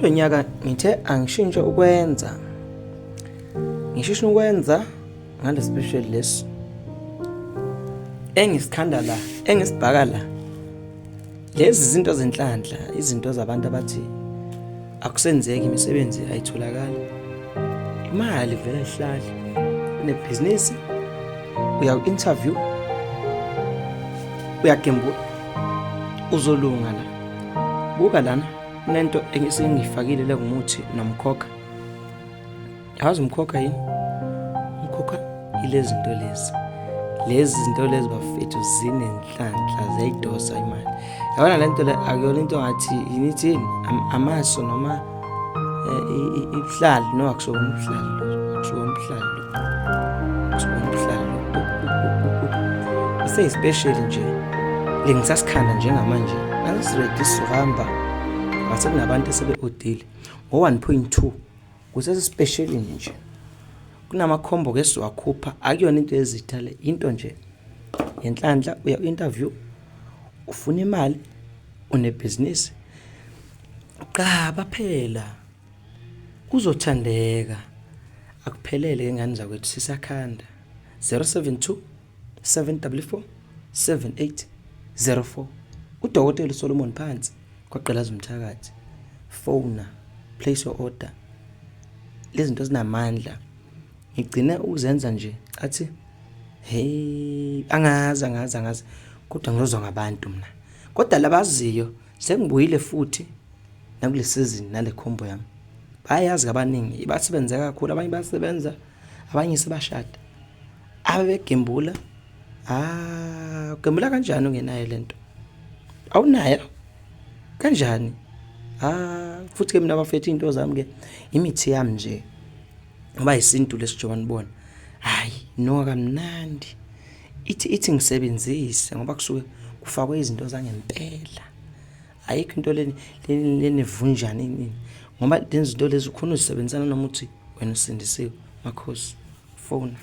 kulonyaka ngithe angishintshe ukwenza. Ngishishina ukwenza ngale special lesi. Engisikhanda la, engisibhaka la. Lezi zinto zenhlanhla, izinto zabantu abathi akusenzeki imisebenzi ayitholakala. Imali vele ihlali. Nebusiness uya-interview uyagembula uzolunga la. Buka lana nento engisengifakile le ngumuthi nomkhokha. Yazi umkhokha yini? Umkhokha ilezi zinto lezi. Lezi zinto lezi bafethu zinenhlanhla ziyayidosa imali. Yabona lento le akuyona into ngathi yini amaso noma ibuhlali no akusona ubuhlali akusona ubuhlali akusona ubuhlali ase special nje lengisasikhanda njengamanje angiready sohamba base kunabantu esebe-odile ngo-1.2 kusese special nje kunama combo ke siwakhupha akuyona into ezithale into nje yenhlanhla uya interview ufuna imali unebusiness qaba phela kuzothandeka akuphelele ngani zakwethu sisakhanda 072 744 7804 uDokotela Solomon Phansi kwaqalaza umthakathi phone place your order lezi zinto zinamandla ngigcine ukuzenza nje athi hey angazi kodwa ngizozwa ngabantu mina kodwa labaziyo sengibuyile futhi nakule season nale combo yami bayazi abaningi basebenza kakhulu abanye basebenza abanye sebashada abebegembula gembula kanjani ungenayo lento awunayo kanjani futhi ke mina abafethu into zami ke imithi yami nje ngoba isintu lesijobani bona hayi no kamnandi ithi ngisebenzise ngoba kusuke kufakwe izinto zangempela ayikho into lenevunjana nini ngoba lezi zinto lezi ukhona uzisebenzisana noma uthi wena usindisiwe makhosi phone